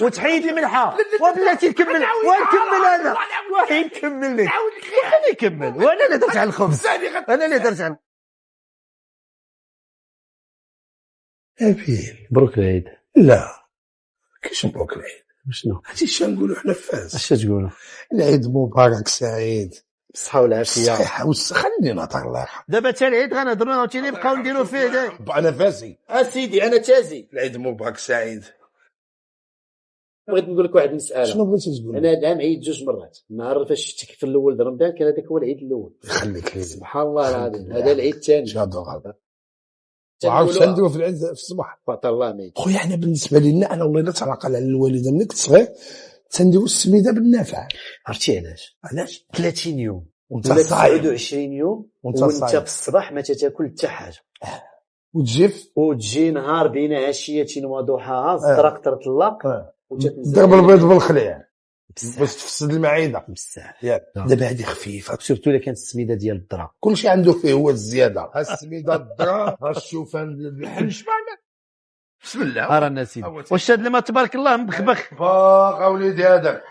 وتحيد الملحه وبلاتي نكمل ونكمل انا وحيد كملني خليني نكمل وانا اللي درت على الخبز انا اللي درت على ابيل مبروك العيد. لا كاش مبروك العيد شنو هادشي اش نقولوا حنا في فاس اش تقولوا؟ العيد مبارك سعيد بالصحه والعافيه. صحيح خليني نهضر الله يرحم دابا حتى العيد غنهضروا عاوتاني نبقاو نديروا فيه داك انا فاسي اسيدي انا تازي. العيد مبارك سعيد. بغيت نقول لك واحد المساله. شنو بغيتي تقول؟ انا هذا العام عيد جوج مرات. النهار فاش شفتك في الاول د رمضان كان هذاك هو العيد الاول. يخليك لي سبحان الله العظيم هذا العيد الثاني. جادو هذا وعاود نديرو في العيد في الصباح. فطر الله ميت خويا حنا بالنسبه لنا انا والله لا تعلق على الوالده ملي كنت صغير تنديرو السميده بالنافع. عرفتي علاش 30 يوم وانت ولا صايم 29 يوم وانت وانت صايم في الصباح ما تاكل حتى حاجه وتجيف وتجي نهار بين عشيه وضحاها الزرق ترطلق وتتنزل ضرب البيض بالخليع باش تفسد المعده بزاف. ياك دابا هذه خفيفه سورتو الا كانت السميده ديال الدرا كلشي عنده فيه هو الزياده. ها السميده الدرا ها الشوفان الحل شمعنا بسم الله ارانا سيدي واش هاد لما تبارك الله مبخبخ باق اوليدي هذاك.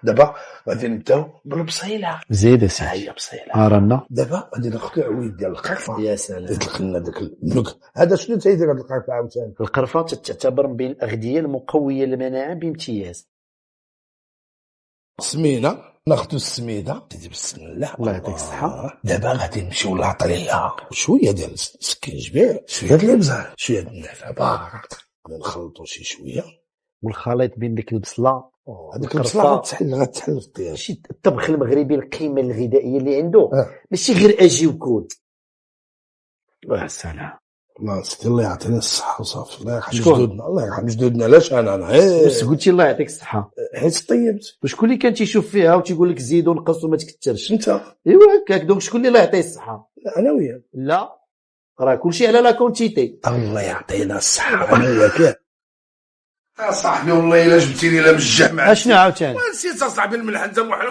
دابا غادي نبداو بالبصيله. زيد سي هي بصيله ارانا دابا غادي ناخذ عويد ديال القرفه. يا سلام. يطلق لنا داك البنك هذا. شنو تيدير هذا القرفه عاوتاني؟ القرفه تعتبر من بين الاغذيه المقويه للمناعه بامتياز. سمينه ناخذ السميده سيدي بسم الله الله يعطيك الصحه. دابا غادي نمشيو للعطريه شويه ديال السكينجبير شويه ديال الابزار شويه ديال النعناع بارك نخلطوا شي شويه والخليط بين ديك البصله هذيك البصله غتحل في الطياب. شي الطبخ المغربي القيمه الغذائيه اللي عنده ماشي غير اجي وكول. يا سلام. الله سيدي الله يعطينا الصحه وصافي. الله يرحم جدودنا الله يرحم جدودنا. علاش انا واش قلتي الله يعطيك الصحه حيت طيبت. وشكون اللي كان تيشوف فيها وتيقول لك زيد ونقص وما تكثرش؟ انت. ايوا هكاك. دونك شكون اللي الله يعطيه الصحه؟ انا وياك. لا راه كلشي على لا كونتيتي. الله يعطينا الصحه انا وياك يا صاحبي. والله الا جبتيني لا من الجامعه. اشنو عاوتاني ونسيت اصاحبي الملح انت وحنا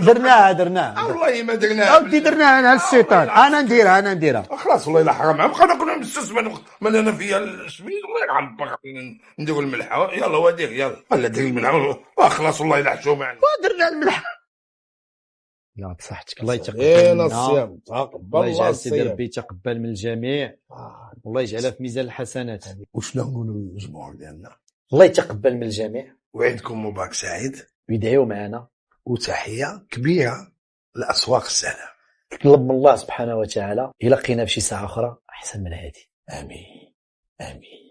درناها والله ما درناها عاودي درناها انا الشيطان انا نديرها خلاص والله الا حرام بقى ناكل مستسمن من انا فيا السميد. الله يرحم نديروا الملحه يلا وديك يلا دير الملحه خلاص والله الا حشوم يعني درنا الملح. يا بصحتك الله يتقبل منا منا. الصيام تقبل الله الله يجعل سيدي الصيام. ربي يتقبل من الجميع. والله يجعلها في ميزان الحسنات. وشنو نقولوا للجمهور ديالنا؟ الله يتقبل من الجميع وعيدكم مبارك سعيد ويدعيو معنا. وتحيه كبيره لاسواق السلام. نطلب من الله سبحانه وتعالى إلا لقينا بشي ساعه اخرى احسن من هذه. امين امين.